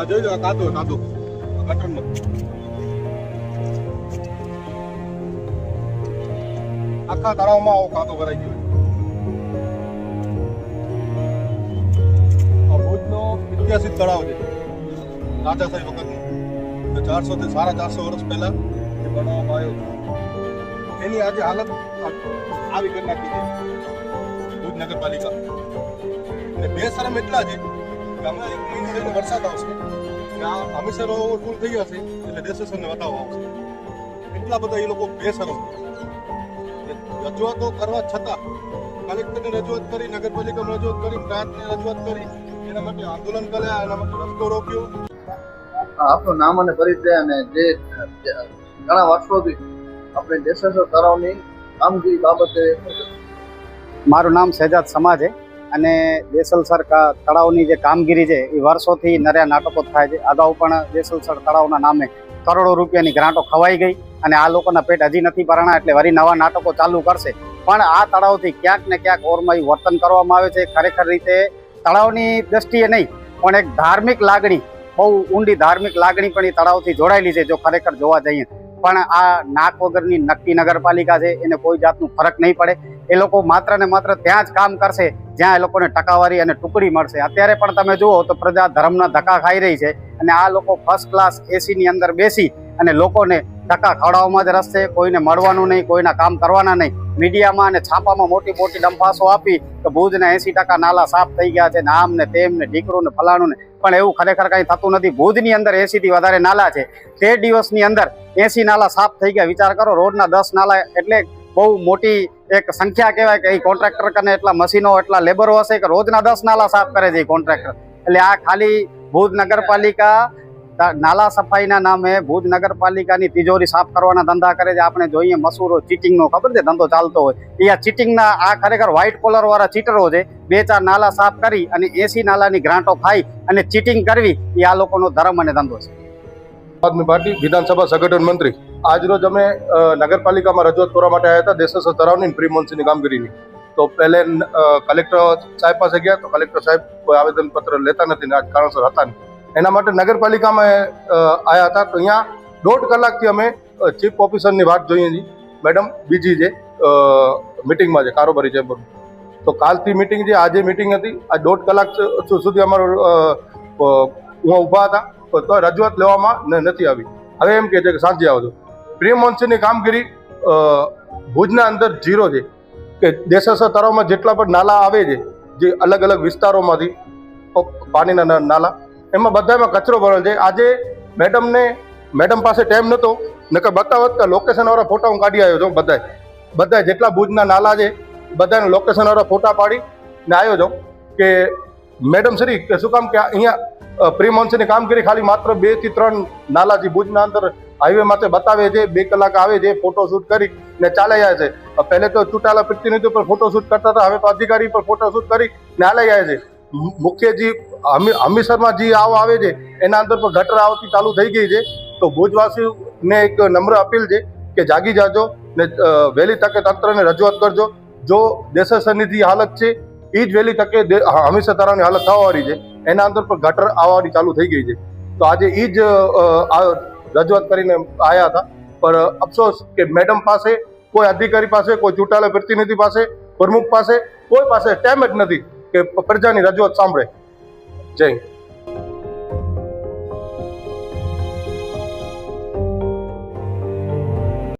આ જોઈ લો, કાદો કાદો ગટરનો આખા તળાવમાં આવો કાદો ભરાઈ ગયો. આ ભુજનો ઐતિહાસિક તળાવ છે, રાજાશાહી વખતનું. 400 થી 450 વર્ષ પહેલા એ બનાવવામાં આવ્યો હતો. એની આજે હાલત આવી કરી નાખી છે ભુજ નગરપાલિકા. અને બેશરમ એટલા છે કે હમણાં 1 મહિનો રહીને વરસાદ આવશે, આ હમીસરો ફૂલ થઈ જશે એટલે ડેસેશનને વધાવો આવશે. એટલા બધા એ લોકો બેશરમ રજૂઆતો કરવા છતાં કલેક્ટરને રજૂઆત કરી, નગરપાલિકામાં રજૂઆત કરી, પ્રાંતને રજૂઆત કરી, એના માટે આંદોલન કર્યા, એના માટે રસ્તો રોક્યો. આપનું નામ અને પરિચય અને જે ઘણા વર્ષોથી આપણે ડેસેસર તળાવની કામગીરી બાબતે. મારું નામ શહેજાદ સમા છે અને દેસલસર તળાવની જે કામગીરી છે એ વર્ષોથી નર્યા નાટકો થાય છે. અગાઉ પણ દેસલસર તળાવના નામે કરોડો રૂપિયાની ગ્રાન્ટો ખવાઈ ગઈ અને આ લોકોના પેટ હજી નથી ભરાણા એટલે વળી નવા નાટકો ચાલુ કરશે. પણ આ તળાવથી ક્યાંક ને ક્યાંક ઓરમાયું વર્તન કરવામાં આવે છે. ખરેખર રીતે તળાવની દ્રષ્ટિએ નહીં પણ એક ધાર્મિક લાગણી, બહુ ઊંડી ધાર્મિક લાગણી પણ એ તળાવથી જોડાયેલી છે જો ખરેખર જોવા જઈએ. પણ આ નાક વગરની નક્કી નગરપાલિકા છે, એને કોઈ જાતનું ફરક નહીં પડે. એ લોકો માત્ર ને માત્ર ત્યાં જ કામ કરશે જ્યાં એ લોકોને ટકાવારી અને ટુકડી મળશે. અત્યારે પણ તમે જુઓ તો પ્રજા ધર્મના ધક્કા ખાઈ રહી છે અને આ લોકો ફર્સ્ટ ક્લાસ એસીની અંદર બેસી અને લોકોને ધક્કા ખવડાવવામાં જ રસ છે. કોઈને મળવાનું નહીં, કોઈના કામ કરવાના નહીં. મીડિયામાં અને છાપામાં મોટી મોટી ડંફાસો આપી તો ભુજના 80% નાલા સાફ થઈ ગયા છે, ને આમ ને તેમ ને ઢીકરું ને ફલાણું ને. પણ એવું ખરેખર કંઈ થતું નથી. ભુજની અંદર 80 થી વધારે નાલા છે. 13 દિવસની અંદર 80 નાલા સાફ થઈ ગયા. વિચાર કરો, રોડના 10 નાલા એટલે બહુ મોટી એક સંખ્યા કહેવાય કે એ કોન્ટ્રાક્ટર કને એટલા મશીનો એટલા લેબરો હશે કે રોજના 10 નાલા સાફ કરે છે એ કોન્ટ્રાક્ટર. એટલે આ ખાલી ભુજ નગરપાલિકા નાલા સફાઈના નામે ભુજ નગરપાલિકાની તિજોરી સાફ કરવાના ધંધા કરે છે. આપણે જોઈએ મસૂરો ચીટિંગનો, ખબર છે ધંધો ચાલતો હોય એ આ ચીટિંગના. આ ખરેખર વ્હાઇટ કોલર વાળા ચીટરો છે. 2-4 નાલા સાફ કરી અને 80 નાલાની ગ્રાન્ટો ખાઈ અને ચીટિંગ કરવી એ આ લોકોનો ધર્મ અને ધંધો છે. આદમી પાર્ટી વિધાનસભા સંગઠન મંત્રી આજરોજ અમે નગરપાલિકામાં રજૂઆત કરવા માટે આવ્યા હતા દેસેસર તળાવની પ્રી મોન્સૂનની કામગીરીની. તો પહેલે કલેક્ટર સાહેબ પાસે ગયા તો કલેક્ટર સાહેબ કોઈ આવેદનપત્ર લેતા નથી ને આજ કારણસર હતા નહીં. એના માટે નગરપાલિકામાં આવ્યા હતા. તો અહીંયા 1.5 કલાકથી અમે ચીફ ઓફિસરની વાત જોઈએ છીએ. મેડમ બીજી છે મિટિંગમાં છે, કારોબારી ચેમ્બર. તો કાલથી મિટિંગ છે, આજે મિટિંગ હતી. આ 1.5 કલાક સુધી અમારો હું ઊભા હતા તો રજૂઆત લેવામાં નથી આવી. હવે એમ કહે છે કે સાંજે આવજો. પ્રી મોન્સૂનની કામગીરી ભુજના અંદર ઝીરો છે. કે દેસેસર તળાવમાં જેટલા પણ નાલા આવે છે, જે અલગ અલગ વિસ્તારોમાંથી પાણીના નાલા, એમાં બધામાં કચરો ભરેલ છે. આજે મેડમ પાસે ટાઈમ નહોતો, નકર બતાવત કે લોકેશનવાળા ફોટા હું કાઢી આવ્યો છું. બધા જેટલા ભુજના નાલા છે બધાને લોકેશનવાળા ફોટા પાડીને આવ્યો છું કે મેડમ શ્રી કે શું કામ કે અહીંયા પ્રી મોન્સૂનની કામગીરી ખાલી માત્ર 2 થી 3 નાલા જે ભુજના અંદર હાઈવે માટે બતાવે છે. 2 કલાક આવે છે, ફોટોશૂટ કરી ને ચાલે જાય છે. પહેલે તો ચૂંટાયેલા પ્રતિનિધિઓ પર ફોટોશૂટ કરતા હતા, હવે તો અધિકારી પર ફોટોશૂટ કરી ને હાલે જાય છે. મુખ્ય જે હમીસરમાં જે આવે છે એના અંદર પણ ગટર આવતી ચાલુ થઈ ગઈ છે. તો ભુજવાસીઓને એક નમ્ર અપીલ છે કે જાગી જાજો ને વહેલી તકે તંત્રને રજૂઆત કરજો. જો દેસેસરની જે હાલત છે એ જ વહેલી તકે હમીસર તળાવની હાલત થવાવાળી છે. એના અંદર પણ ગટર આવવાની ચાલુ થઈ ગઈ છે. તો આજે એ જ રજૂઆત કરીને આવ્યા હતા. પણ અફસોસ કે મેડમ પાસે, કોઈ અધિકારી પાસે, કોઈ ચૂંટાયેલા પ્રતિનિધિ પાસે, પ્રમુખ પાસે, કોઈ પાસે ટાઈમ જ નથી કે પ્રજાની રજૂઆત સાંભળે. જય હિન્દ.